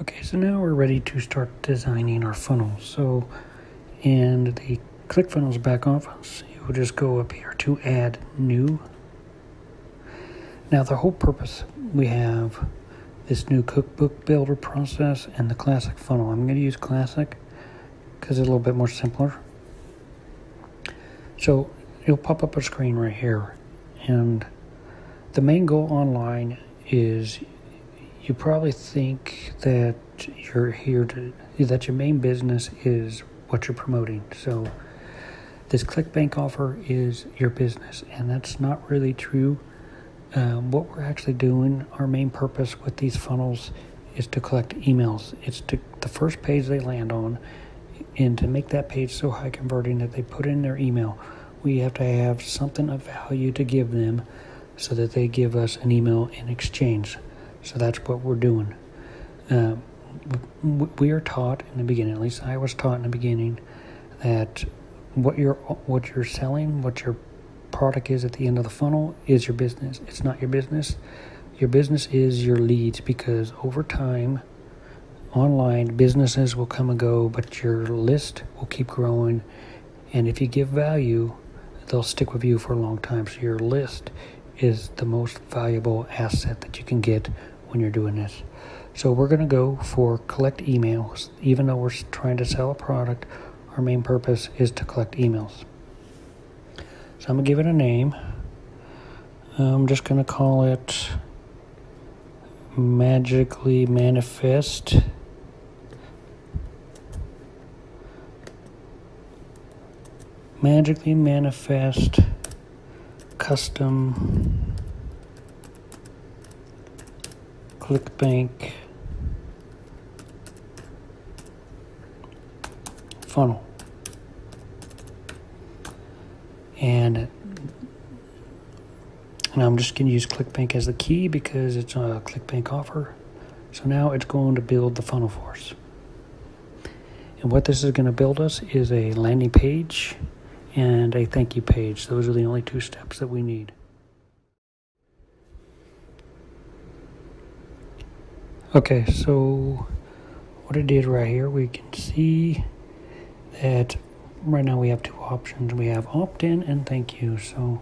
Okay, so now we're ready to start designing our funnel. So in the ClickFunnels back office, you will just go up here to add new. Now the whole purpose, we have this new cookbook builder process and the classic funnel. I'm going to use classic because it's a little bit more simpler. So it'll pop up a screen right here, and the main goal online is you probably think that that your main business is what you're promoting. So this Clickbank offer is your business, and that's not really true. What we're actually doing, our main purpose with these funnels is to collect emails. It's to the first page they land on, and to make that page so high converting that they put in their email, we have to have something of value to give them so that they give us an email in exchange. So that's what we're doing. We are taught in the beginning, at least I was taught in the beginning, that what you're selling, what your product is at the end of the funnel is your business. It's not your business. Your business is your leads, because over time, online businesses will come and go, but your list will keep growing. And if you give value, they'll stick with you for a long time. So your list is the most valuable asset that you can get when you're doing this. So we're going to go for collect emails. Even though we're trying to sell a product, our main purpose is to collect emails. So I'm going to give it a name. I'm just going to call it Magically Manifest. Magically Manifest Custom Clickbank Funnel. And I'm just going to use Clickbank as the key because it's a Clickbank offer. So now it's going to build the funnel for us. And what this is going to build us is a landing page and a thank you page. Those are the only two steps that we need. Okay, so what I did right here, we can see that right now we have two options. We have opt-in and thank you. So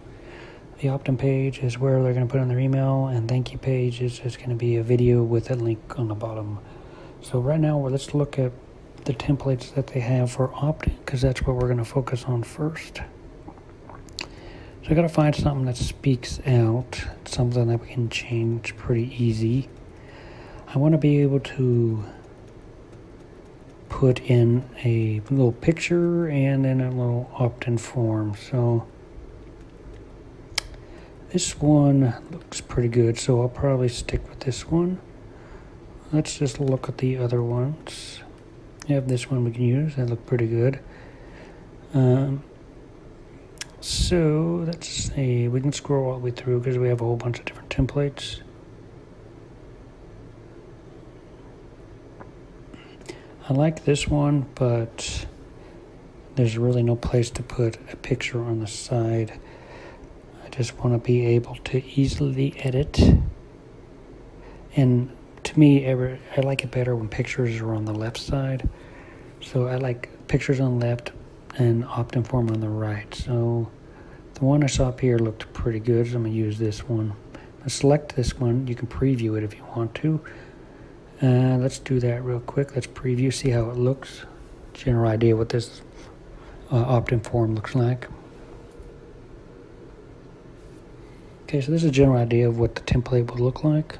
the opt-in page is where they're going to put in their email, and thank you page is just going to be a video with a link on the bottom. So right now, let's look at the templates that they have for opt-in, because that's what we're going to focus on first. So I got to find something that speaks out, something that we can change pretty easy. I want to be able to put in a little picture and then a little opt-in form. So this one looks pretty good, so I'll probably stick with this one. Let's just look at the other ones. We have this one we can use. That look pretty good. So let's see. We can scroll all the way through because we have a whole bunch of different templates. I like this one, but there's really no place to put a picture on the side. I just want to be able to easily edit. And to me, I like it better when pictures are on the left side. So I like pictures on the left and opt-in form on the right. So the one I saw up here looked pretty good, so I'm going to use this one. I'll select this one. You can preview it if you want to. Let's do that real quick. Let's preview, see how it looks. General idea what this opt-in form looks like. Okay, so this is a general idea of what the template would look like.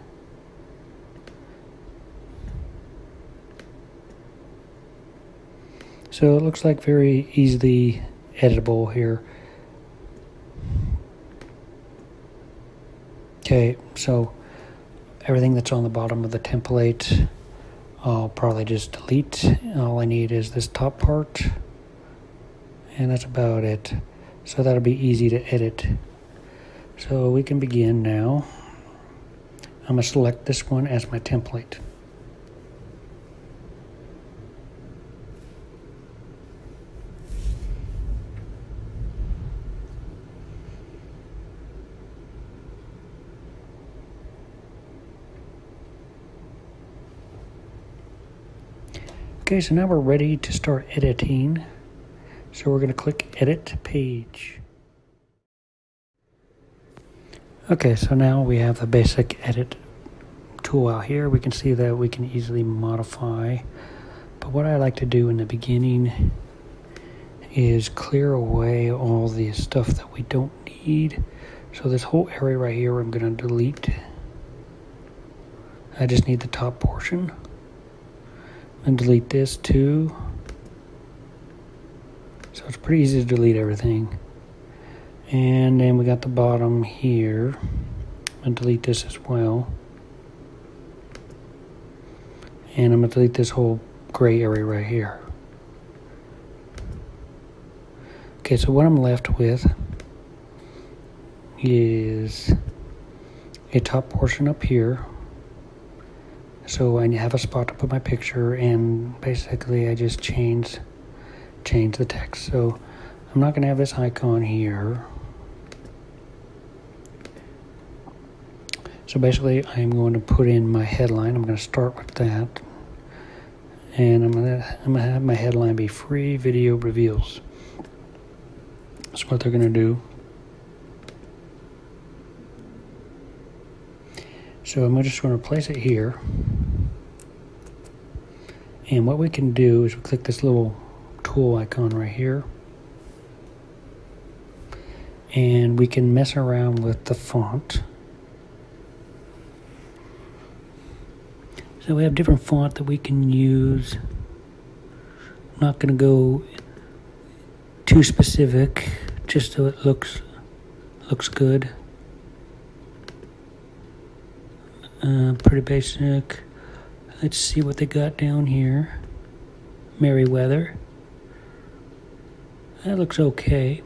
So it looks like very easily editable here. Okay, so everything that's on the bottom of the template, I'll probably just delete. All I need is this top part, and that's about it. So that'll be easy to edit. So we can begin now. I'm going to select this one as my template. Okay, so now we're ready to start editing. So we're going to click Edit Page. Okay, so now we have the basic edit tool out here. We can see that we can easily modify. But what I like to do in the beginning is clear away all the stuff that we don't need. So this whole area right here, I'm going to delete. I just need the top portion. And delete this too. So it's pretty easy to delete everything. And then we got the bottom here. I'm going to delete this as well. And I'm going to delete this whole gray area right here. Okay, so what I'm left with is a top portion up here. So I have a spot to put my picture, and basically I just change the text. So I'm not going to have this icon here. So basically I'm going to put in my headline. I'm going to start with that. And I'm going to have my headline be free video reveals. That's what they're going to do. So I'm just going to place it here. And what we can do is we click this little tool icon right here. And we can mess around with the font. So we have different font that we can use. I'm not going to go too specific, just so it looks good. Pretty basic. Let's see what they got down here. Merryweather. That looks okay.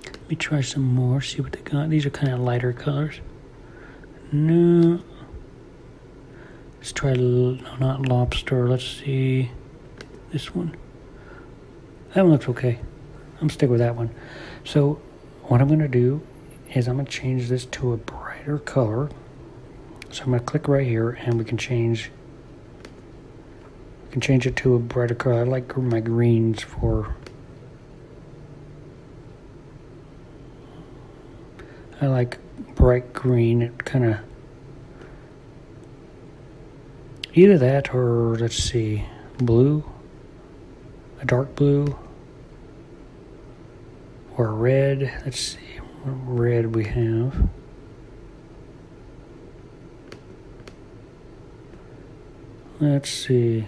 Let me try some more, see what they got. These are kind of lighter colors. No. Let's try, no, not lobster. Let's see this one. That one looks okay. I'm sticking with that one. So what I'm going to do is I'm going to change this to a brighter color. So I'm going to click right here, and we can change it to a brighter color. I like my greens for, I like bright green. It kind of, either that or, let's see, blue, a dark blue, or a red. Let's see what red we have. Let's see.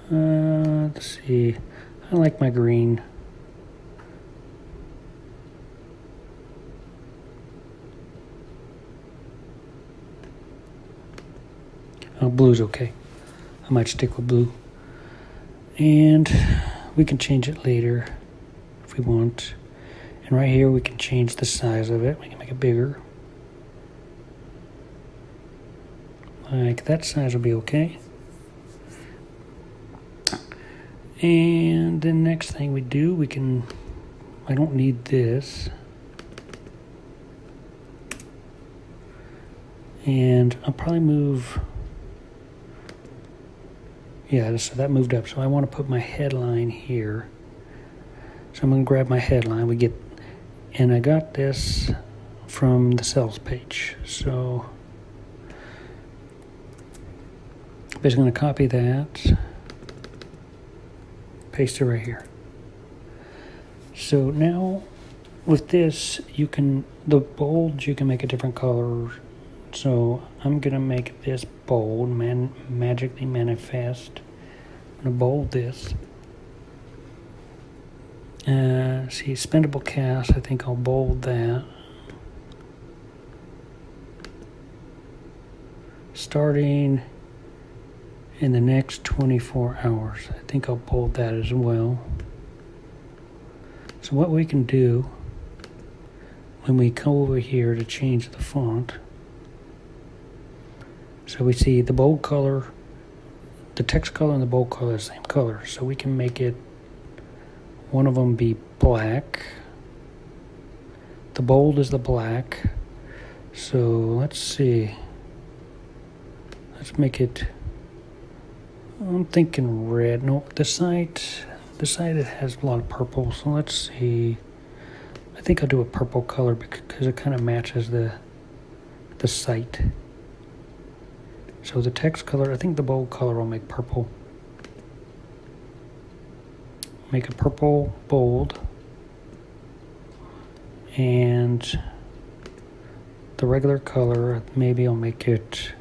Let's see. I like my green. Blue's okay. I might stick with blue. And we can change it later if we want. And right here we can change the size of it. We can make it bigger. Like that size will be okay. And the next thing we do, I don't need this. And I'll probably move, yeah, so that moved up. So I want to put my headline here. So I'm going to grab my headline. And I got this from the sales page. So I'm basically going to copy that, paste it right here. So now with this, the bold, you can make a different color. So I'm going to make this bold, magically manifest. I'm going to bold this. See, spendable cast, I think I'll bold that. Starting in the next 24 hours. I think I'll bold that as well. So what we can do when we come over here to change the font, so we see the bold color, the text color and the bold color are the same color. So we can make it, one of them be black. The bold is the black. So let's see. let's make it, I'm thinking red. No, the site it has a lot of purple, so let's see. I think I'll do a purple color because it kind of matches the site. So the text color, I think the bold color will make purple. Make it purple bold. And the regular color, maybe I'll make it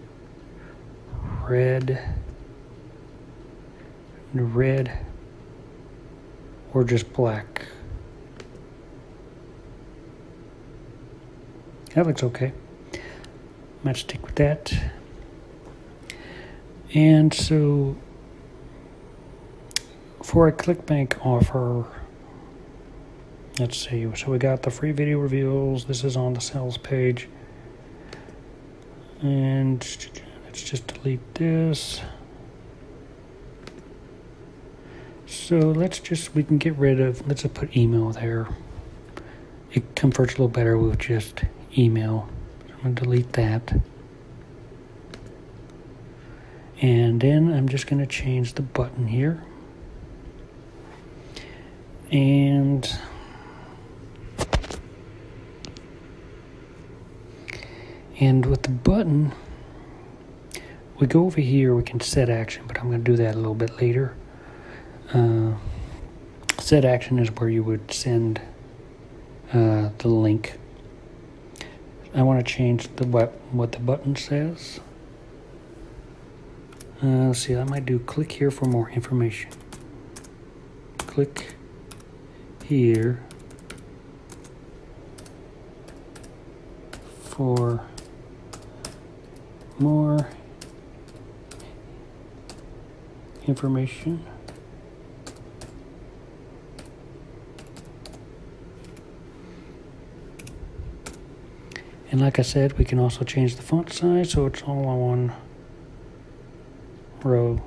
red, or just black. That looks okay. I might stick with that. And so for a ClickBank offer, let's see, so we got the free video reveals. This is on the sales page. And let's just delete this. So we can get rid of, let's just put email there. It comforts a little better with just email. So I'm going to delete that. And then I'm just going to change the button here. And with the button, we go over here, we can set action, but I'm going to do that a little bit later. Set action is where you would send the link. I want to change what the button says. Let's see, I might do click here for more information. Click here for more information. And like I said, we can also change the font size so it's all on one row.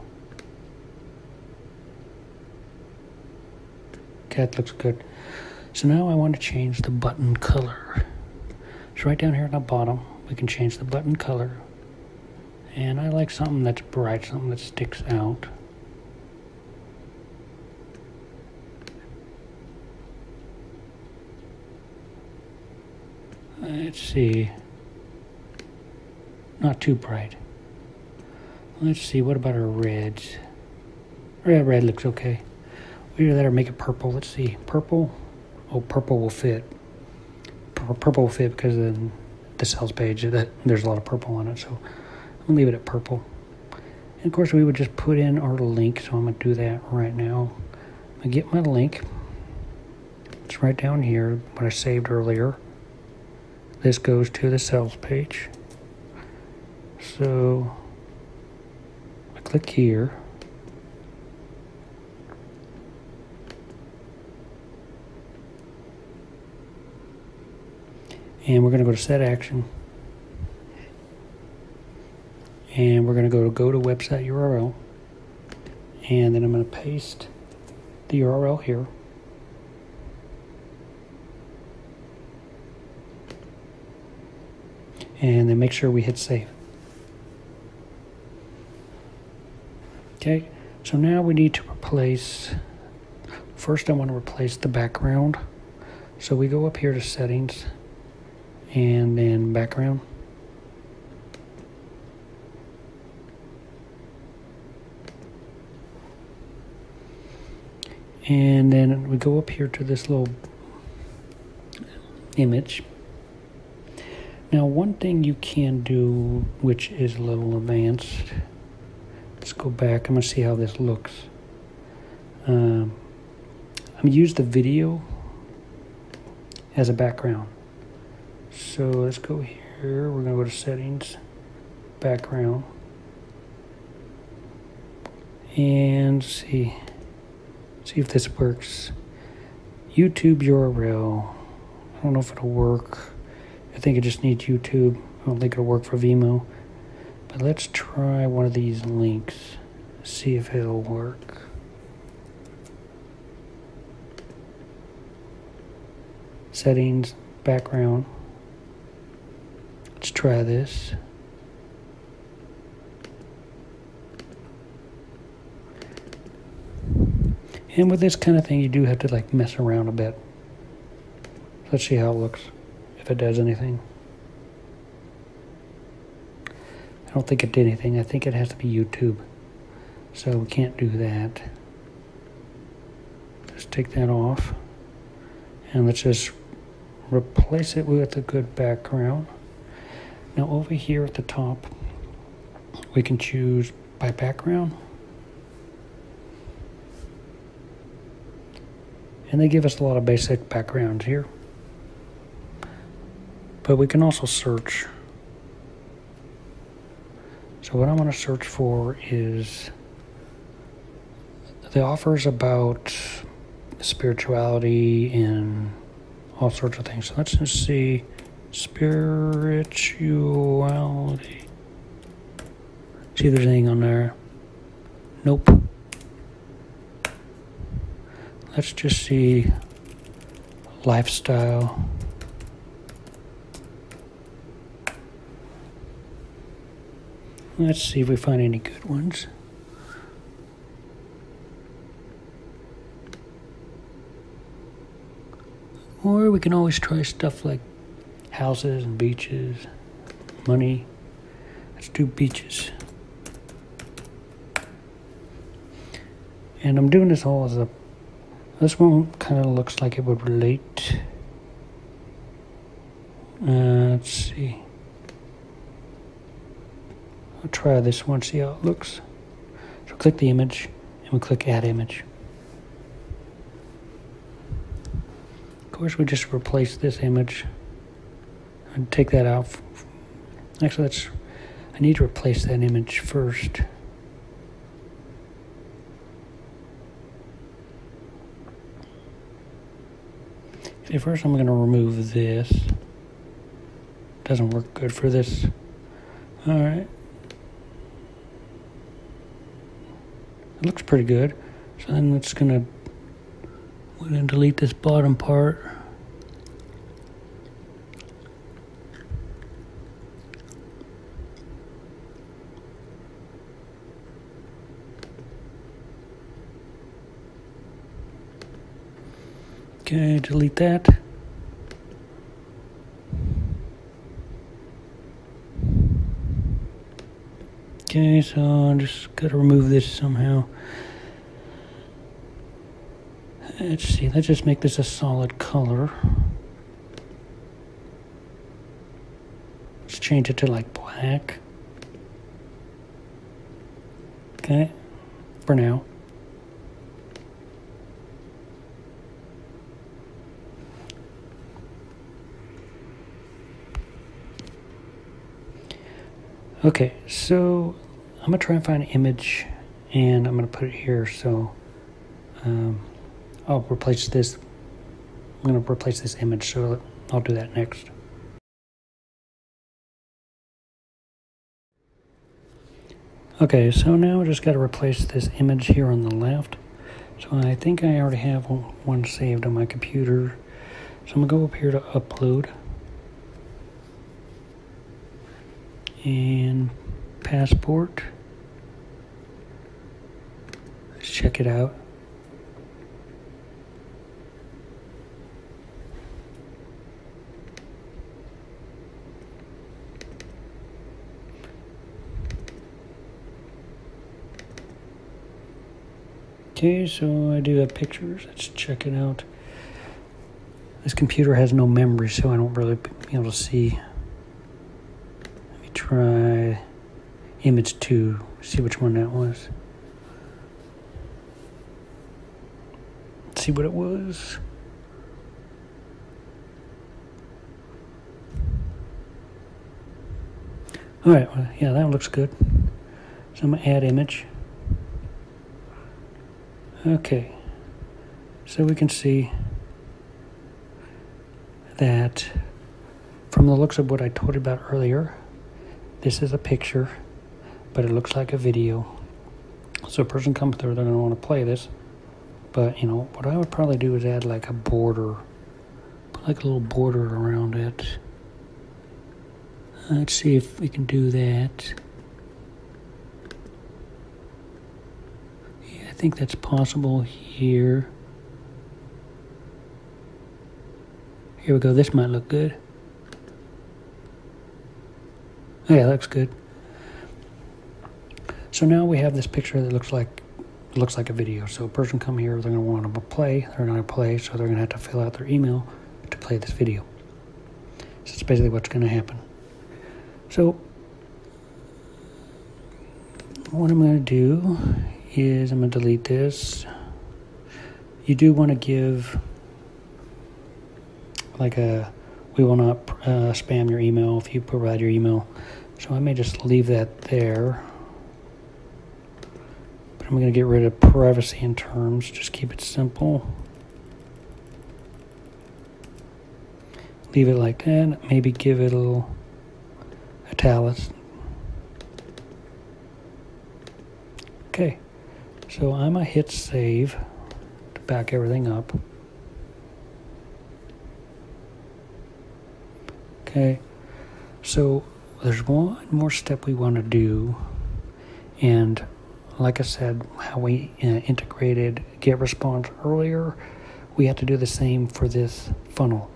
Okay, that looks good. So now I want to change the button color. So right down here at the bottom, we can change the button color. And I like something that's bright, something that sticks out. Let's see. Not too bright. Let's see, what about our reds? Red looks okay. Either that or make it purple. Let's see. Purple. Oh, purple will fit. Purple will fit because of the sales page. There's a lot of purple on it, so I'm going to leave it at purple. And of course, we would just put in our link, so I'm going to do that right now. I'm going to get my link. It's right down here, what I saved earlier. This goes to the sales page. So I click here. And we're going to go to set action. And we're going to go to website URL. And then I'm going to paste the URL here. And then make sure we hit save. Okay, so now we need to replace, first I want to replace the background. So we go up here to settings and then background. And then we go up here to this little image. Now, one thing you can do, which is a little advanced, let's go back. I'm going to see how this looks. I'm going to use the video as a background. So let's go here. We're going to go to settings, background, and see if this works. YouTube URL. I don't know if it'll work. I think it just needs YouTube. I don't think it'll work for Vimeo. But let's try one of these links. See if it'll work. Settings, background. Let's try this. And with this kind of thing, you do have to like mess around a bit. Let's see how it looks, if it does anything. I don't think it did anything. I think it has to be YouTube. So we can't do that. Just take that off. And let's just replace it with a good background. Now over here at the top, we can choose by background. And they give us a lot of basic backgrounds here. But we can also search. So what I'm going to search for is the offers about spirituality and all sorts of things. So let's just see spirituality. See if there's anything on there. Nope. Let's just see lifestyle. Let's see if we find any good ones. Or we can always try stuff like houses and beaches, money. Let's do beaches. And I'm doing this all as a, this one kind of looks like it would relate. Let's see. I'll try this one, see how it looks. So click the image, and we click Add Image. Of course, we just replace this image and take that out. Actually, I need to replace that image first. Okay, first I'm going to remove this. Doesn't work good for this. All right. It looks pretty good. So then it's we're gonna delete this bottom part. Okay, delete that. Okay, so I'm just gotta remove this somehow. Let's see, let's just make this a solid color. Let's change it to like black. Okay, for now. Okay, so I'm gonna try and find an image, and I'm gonna put it here. So I'll replace this. I'm gonna replace this image, so I'll do that next. Okay, so now I just got to replace this image here on the left. So I think I already have one saved on my computer. So I'm gonna go up here to upload. And passport. Let's check it out. Okay, so I do have pictures. Let's check it out. This computer has no memory, so I don't really be able to see. Try image 2, see which one that was. Let's see what it was. Alright, well, yeah, that looks good. So I'm going to add image. Okay, so we can see that from the looks of what I told you about earlier, this is a picture, but it looks like a video. So a person comes through, they're going to want to play this. But, you know, what I would probably do is add like a border. Put like a little border around it. Let's see if we can do that. Yeah, I think that's possible here. Here we go. This might look good. Oh, yeah, that looks good. So now we have this picture that looks like a video. So a person come here, they're going to want to play. They're going to play, so they're going to have to fill out their email to play this video. So that's basically what's going to happen. So what I'm going to do is I'm going to delete this. You do want to give like we will not spam your email if you provide your email. So I may just leave that there. But I'm going to get rid of privacy and terms. Just keep it simple. Leave it like that. Maybe give it a little italics. Okay. So I'm going to hit save to back everything up. Okay. So there's one more step we want to do, and like I said, how we integrated GetResponse earlier, we have to do the same for this funnel.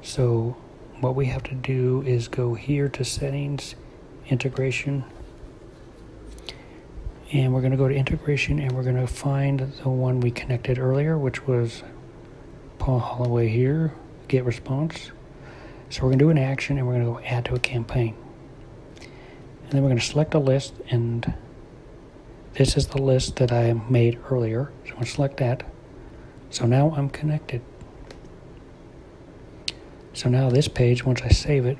So what we have to do is go here to settings, integration, and we're going to go to integration, and we're going to find the one we connected earlier, which was Paul Holloway here, GetResponse. So we're going to do an action, and we're going to go add to a campaign. And then we're going to select a list, and this is the list that I made earlier. So I'm going to select that. So now I'm connected. So now this page, once I save it,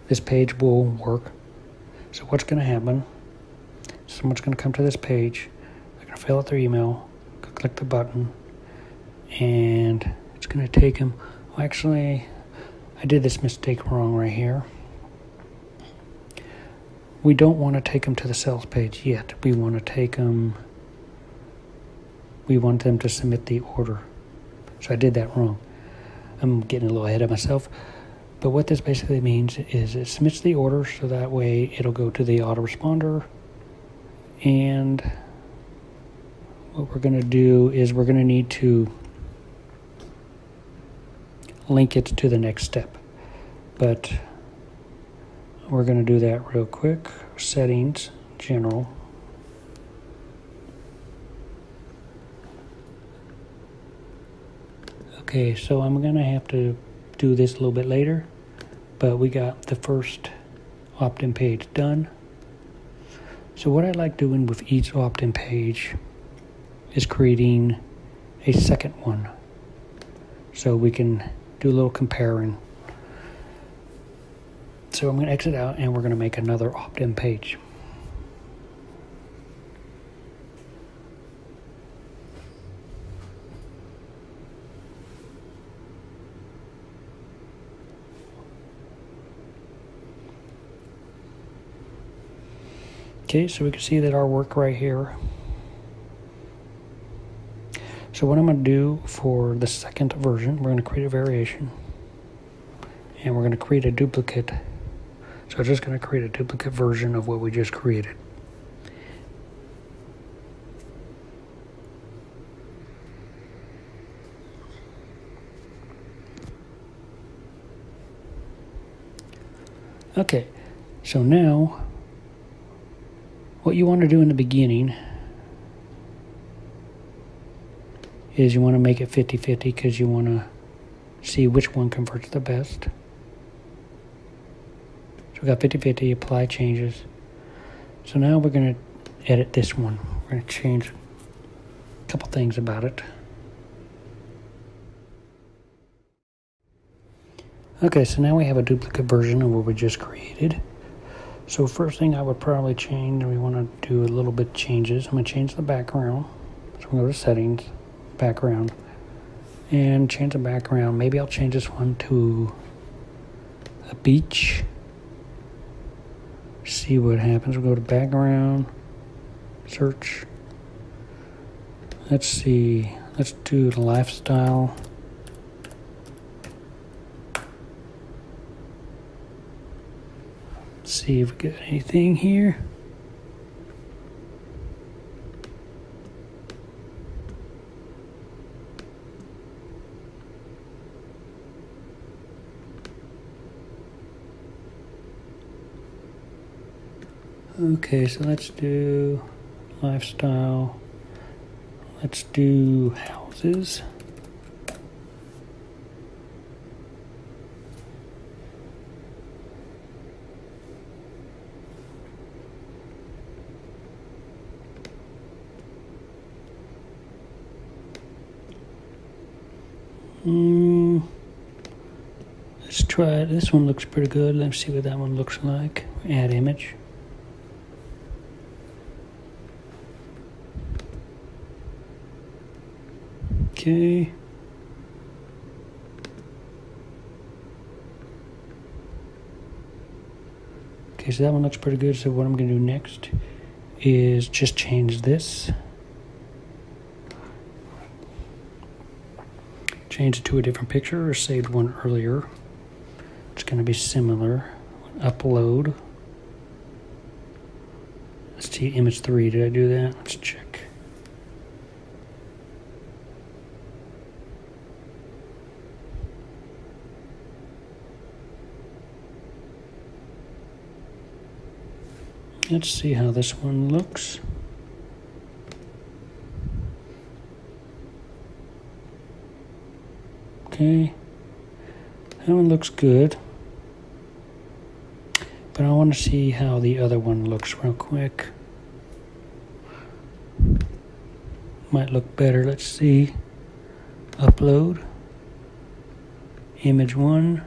this page will work. So what's going to happen, someone's going to come to this page, they're going to fill out their email, click the button, and it's going to take them. Actually, I did this mistake wrong right here. We don't want to take them to the sales page yet. We want them to submit the order. So I did that wrong. I'm getting a little ahead of myself. But what this basically means is it submits the order, so that way it'll go to the autoresponder. And what we're going to do is we're going to need to link it to the next step. But we're going to do that real quick. Settings, general. Okay, so I'm going to have to do this a little bit later, but we got the first opt-in page done. So what I like doing with each opt-in page is creating a second one, so we can do a little comparing. So I'm going to exit out, and we're going to make another opt-in page. Okay, so we can see that our work right here. So what I'm going to do for the second version, we're going to create a variation, and we're going to create a duplicate. So I'm just going to create a duplicate version of what we just created. Okay, so now what you want to do in the beginning is you want to make it 50-50 because you want to see which one converts the best. So we got 50-50, apply changes. So now we're going to edit this one. We're going to change a couple things about it. Okay, so now we have a duplicate version of what we just created. So first thing I would probably change, we want to do a little bit changes. I'm going to change the background. So I'm going to go to settings, background, and change the background. Maybe I'll change this one to a beach. See what happens. We'll go to background, search. Let's see. Let's do the lifestyle. See if we got anything here. Okay, so let's do lifestyle. Let's do houses. Let's try it. This one looks pretty good. Let's see what that one looks like. Add image. Okay. Okay, so that one looks pretty good. So what I'm going to do next is just change this. Change it to a different picture or saved one earlier. It's going to be similar. Upload. Let's see, image 3. Did I do that? Let's check. Let's see how this one looks. Okay, that one looks good, but I want to see how the other one looks real quick. Might look better. Let's see. Upload. Image 1.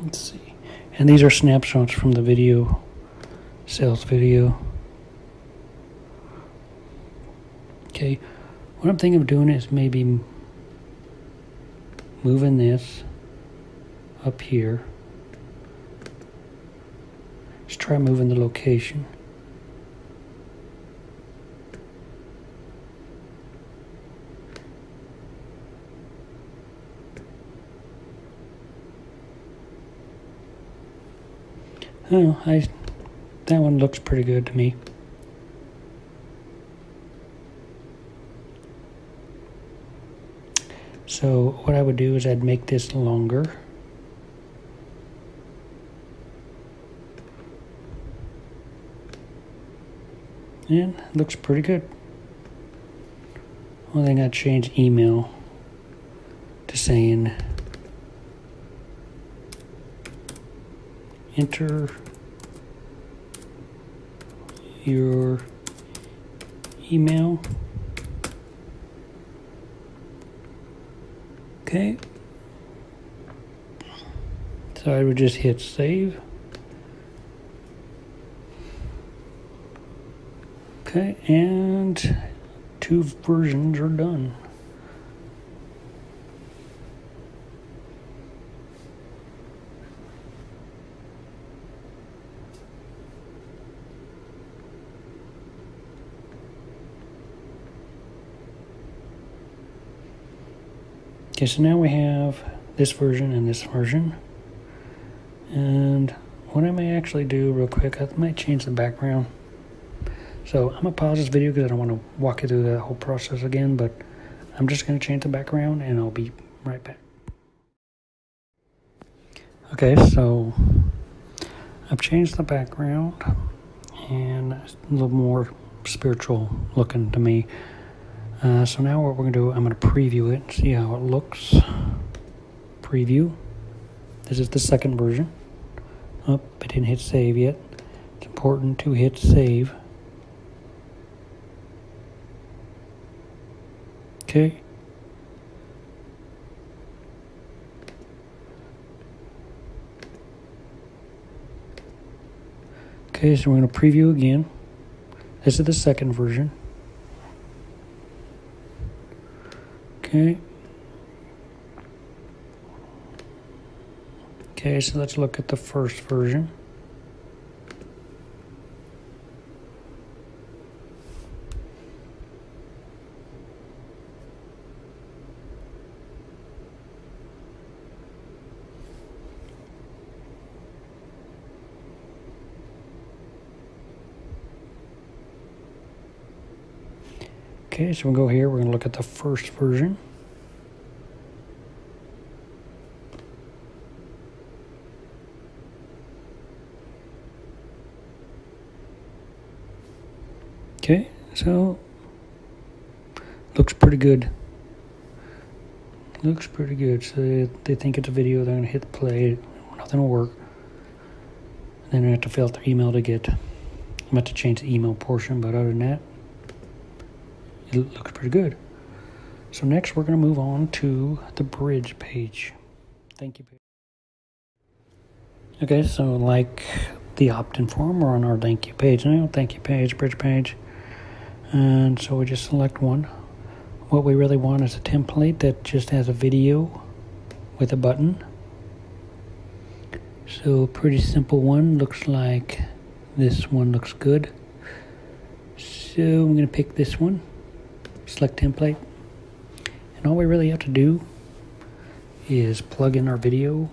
Let's see. And these are snapshots from the video, sales video. Okay, what I'm thinking of doing is maybe moving this up here. Let's try moving the location. Oh, that one looks pretty good to me. So what I would do is I'd make this longer. And it looks pretty good. One thing I'd change email to saying enter your email. Okay. So I would just hit save. Okay, and 2 versions are done. Okay, so now we have this version and this version. And what I may actually do real quick, I might change the background. So I'm going to pause this video because I don't want to walk you through the whole process again, but I'm just going to change the background and I'll be right back. Okay, so I've changed the background and it's a little more spiritual looking to me. So now what we're going to do, I'm going to preview it, see how it looks. Preview. This is the second version. Oh, I didn't hit save yet. It's important to hit save. Okay. Okay, so we're going to preview again. This is the second version. Okay. Okay, so let's look at the first version. Okay, so we'll go here. We're going to look at the first version. Okay, so looks pretty good. Looks pretty good. So they think it's a video. They're going to hit play. Nothing will work. Then I have to fill out their email to get. I'm about to change the email portion, but other than that, it looks pretty good. So next we're going to move on to the bridge page. Thank you page. Okay, so like the opt-in form, we're on our thank you page now. Thank you page, bridge page. And so we just select one. What we really want is a template that just has a video with a button. So pretty simple one. Looks like this one looks good. So I'm going to pick this one. Select template. And all we really have to do is plug in our video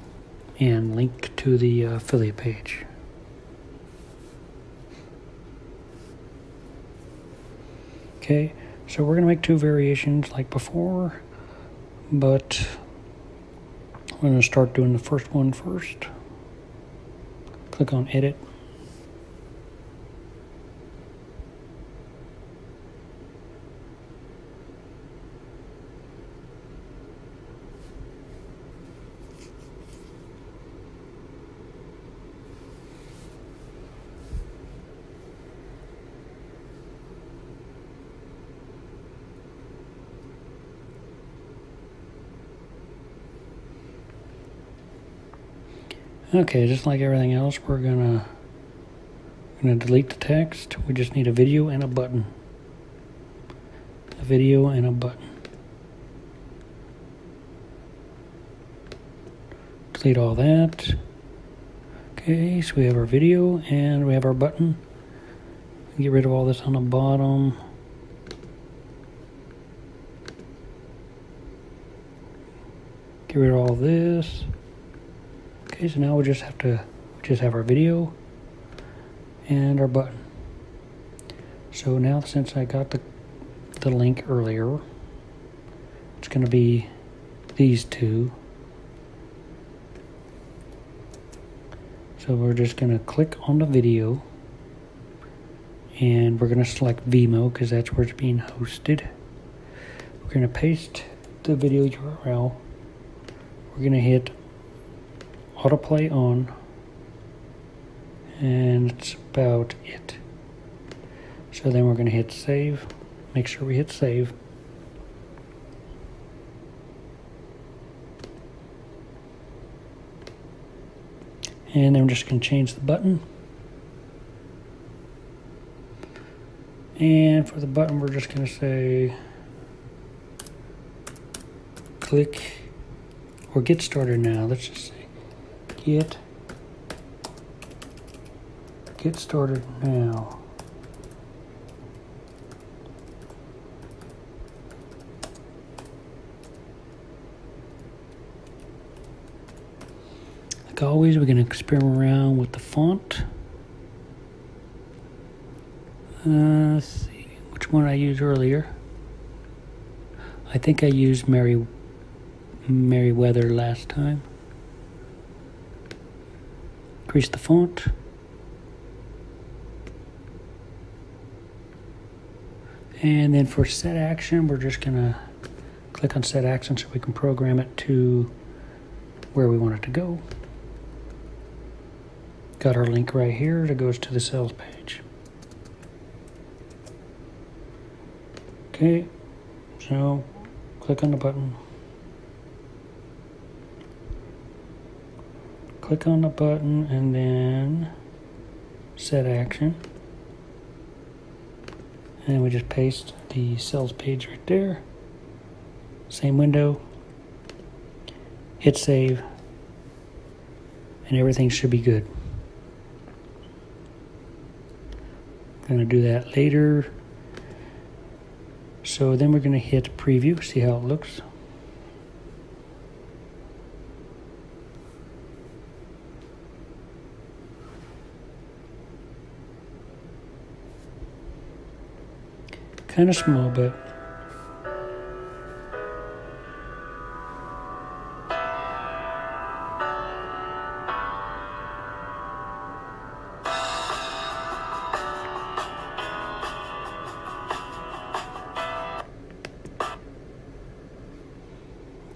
and link to the affiliate page. Okay, so we're going to make two variations like before, but we're going to start doing the first one first. Click on edit. Okay, just like everything else, we're gonna delete the text. We just need a video and a button. A video and a button. Delete all that. Okay, so we have our video and we have our button. Get rid of all this on the bottom. Get rid of all this. Okay, so now we just have our video and our button. So now since I got the link earlier, it's going to be these two. So we're just going to click on the video and we're going to select Vimeo because that's where it's being hosted. We're going to paste the video URL. We're going to hit autoplay on, and it's about it. So then we're going to hit save. Make sure we hit save. And then we're just going to change the button. And for the button, we're just going to say click or get started now. Let's just say get started now. Like always, we're going to experiment around with the font. Let's see which one I used earlier. I think I used Merriweather last time. Increase the font. And then for set action, we're just going to click on set action so we can program it to where we want it to go. Got our link right here that goes to the sales page. Okay, so click on the button. Click on the button and then set action. And we just paste the sales page right there. Same window. Hit save. And everything should be good. Going to do that later. So then we're going to hit preview, see how it looks. Kind of small, but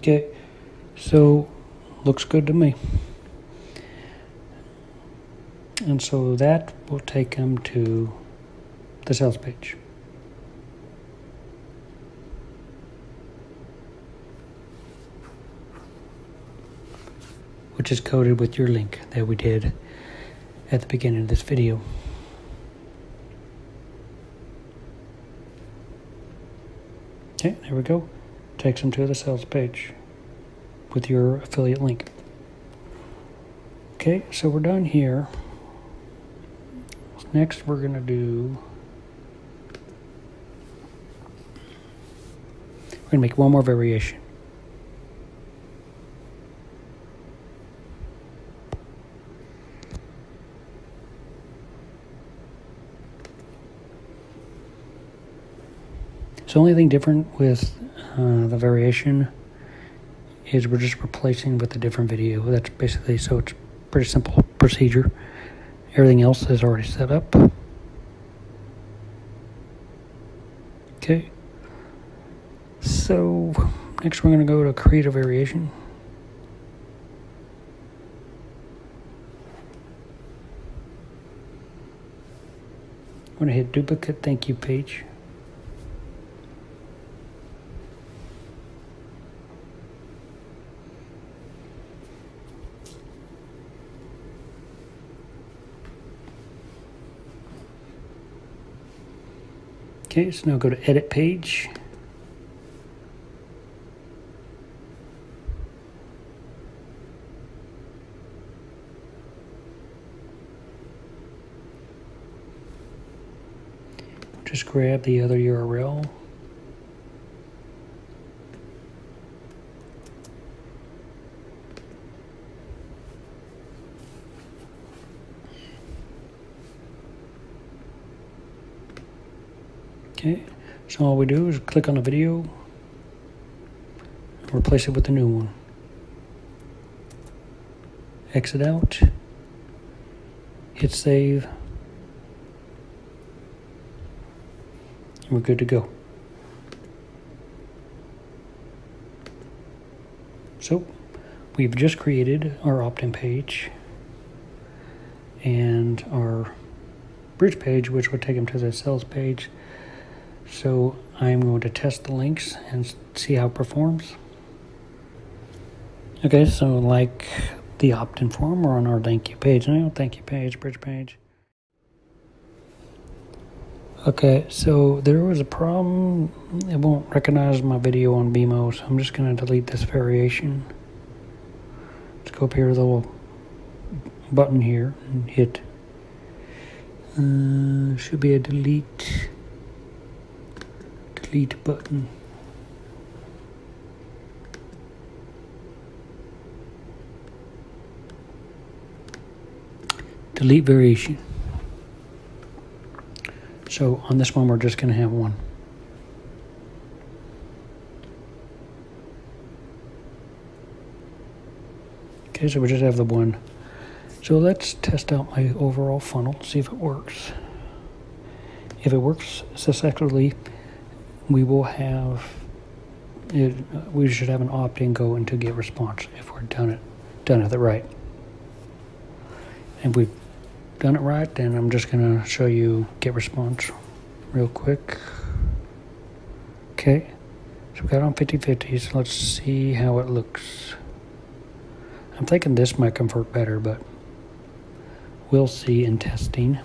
Okay, so looks good to me. And so that will take them to the sales page. Which is coded with your link that we did at the beginning of this video. Okay, there we go. Takes them to the sales page with your affiliate link. Okay, so we're done here. Next, we're going to make one more variation. So the only thing different with the variation is we're just replacing with a different video. That's basically, so it's pretty simple procedure. Everything else is already set up. Okay. So next we're going to go to create a variation. I'm going to hit duplicate thank you page. Okay, so now go to edit page. Just grab the other URL. Okay, so all we do is click on the video, replace it with a new one. Exit out, hit save, and we're good to go. So we've just created our opt-in page and our bridge page, which would take them to the sales page. So I'm going to test the links and see how it performs. Okay, so like the opt-in form, we're on our thank you page now. Thank you page, bridge page. Okay, so there was a problem. It won't recognize my video on BMO, so I'm just going to delete this variation. Let's go up here to the little button here and hit, should be a delete button. Delete variation. So on this one, we're just going to have one. Okay, so we just have the one. So let's test out my overall funnel, see if it works. If it works successfully, we will have it. We should have an opt-in go into get response if we're done it right. And we've done it right, then I'm just going to show you get response real quick. Okay, so we got on 50/50, so let's see how it looks. I'm thinking this might convert better, but we'll see in testing.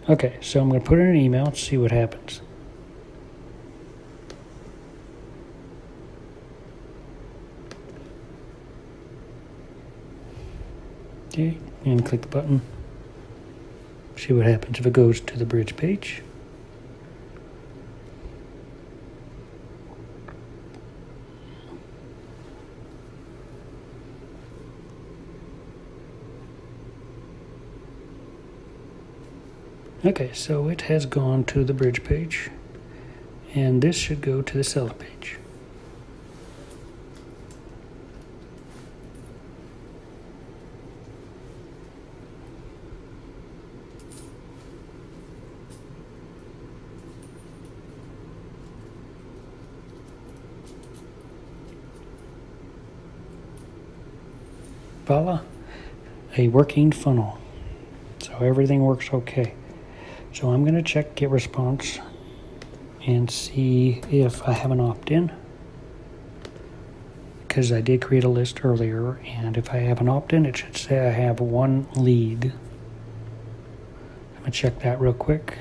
Okay, so I'm going to put in an email to see what happens. Okay, and click the button. See what happens if it goes to the bridge page. Okay, so it has gone to the bridge page, and this should go to the sales page. voila, a working funnel. So everything works okay. So I'm going to check get response and see if I have an opt-in, because I did create a list earlier, and if I have an opt-in, it should say I have one lead. I'm going to check that real quick.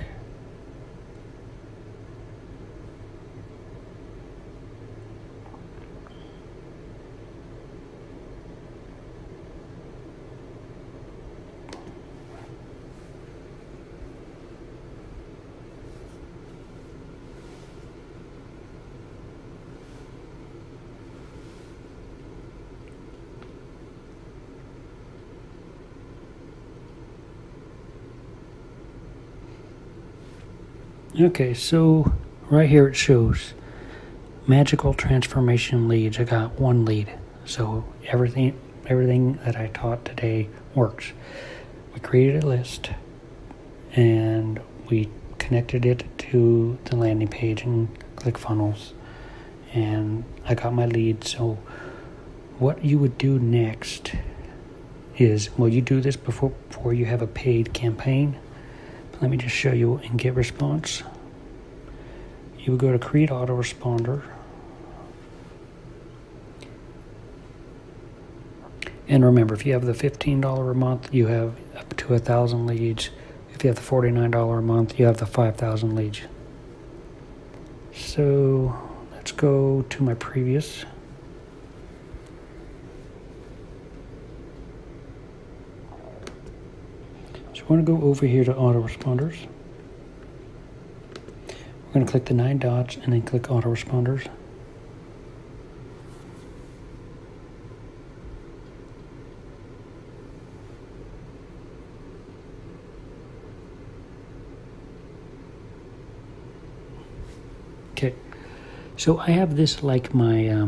Okay, so right here it shows magical transformation leads. I got one lead. So everything that I taught today works. We created a list and we connected it to the landing page in ClickFunnels, and I got my lead. So what you would do next is, well, you do this before you have a paid campaign. Let me just show you in Get Response. You would go to Create Autoresponder. And remember, if you have the $15 a month, you have up to 1,000 leads. If you have the $49 a month, you have the 5,000 leads. So let's go to my previous. So we're going to go over here to autoresponders. We're going to click the 9 dots and then click autoresponders. Okay, so I have this like my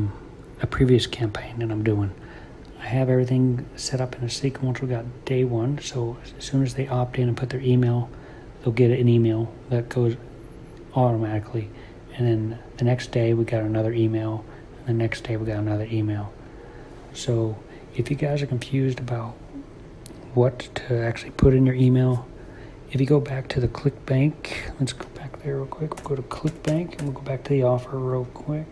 a previous campaign that I'm doing. I have everything set up in a sequence. We got day one, so as soon as they opt in and put their email, they'll get an email that goes automatically. And then the next day we got another email, and the next day we got another email. So if you guys are confused about what to actually put in your email, if you go back to the Clickbank, let's go back there real quick. We'll go to Clickbank and we'll go back to the offer real quick.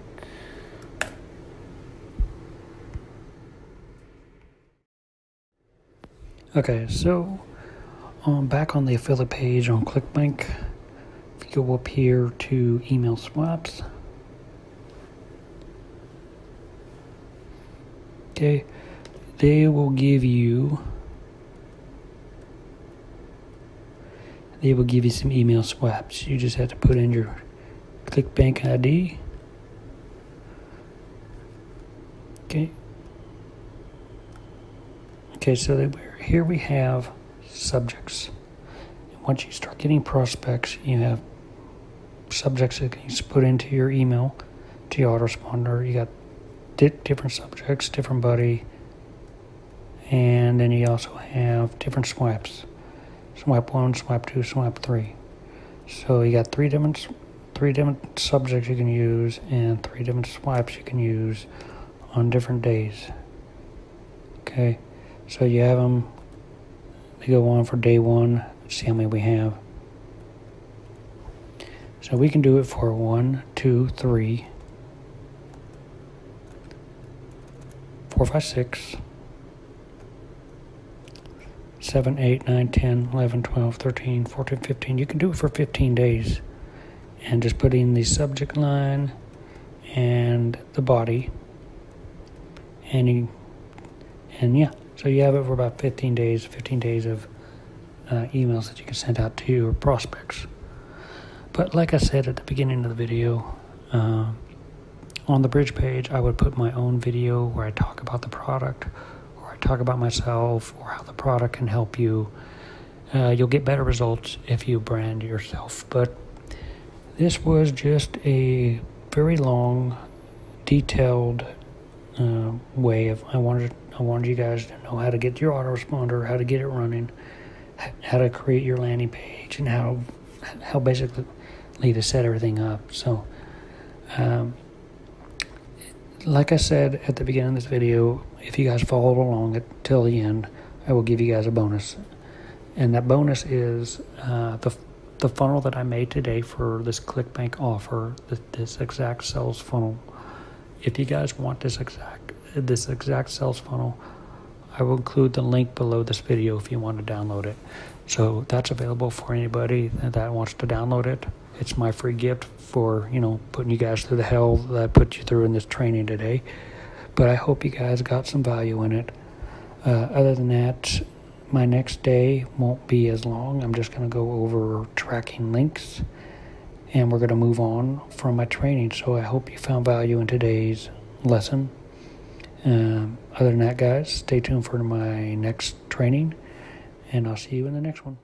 Okay, so back on the affiliate page on Clickbank, if you go up here to email swaps, okay, they will give you some email swaps. You just have to put in your Clickbank ID. Okay, so here we have subjects. Once you start getting prospects, you have subjects that you can put into your email, to your autoresponder. You got different subjects, different buddy, and then you also have different swipes. Swipe 1, swipe 2, swipe 3. So you got three different subjects you can use and 3 different swipes you can use on different days. Okay, so you have them. They go on for day 1. Let's see how many we have. So we can do it for 1, 2, 3, 4, 5, 6, 7, 8, 9, 10, 11, 12, 13, 14, 15. You can do it for 15 days. And just put in the subject line and the body. And yeah, so you have it for about 15 days of emails that you can send out to your prospects. But like I said at the beginning of the video, on the bridge page, I would put my own video where I talk about the product, or I talk about myself, or how the product can help you. You'll get better results if you brand yourself. But this was just a very long, detailed way of I wanted you guys to know how to get your autoresponder, how to get it running, how to create your landing page, and how basically to set everything up. So like I said at the beginning of this video, if you guys follow along till the end, I will give you guys a bonus. And that bonus is the funnel that I made today for this Clickbank offer, this exact sales funnel. If you guys want this exact sales funnel, I will include the link below this video if you want to download it. So that's available for anybody that wants to download it. It's my free gift for, putting you guys through the hell that I put you through in this training today. But I hope you guys got some value in it. Other than that, my next day won't be as long. I'm just going to go over tracking links, and we're going to move on from my training. So I hope you found value in today's lesson. Other than that, guys, stay tuned for my next training, and I'll see you in the next one.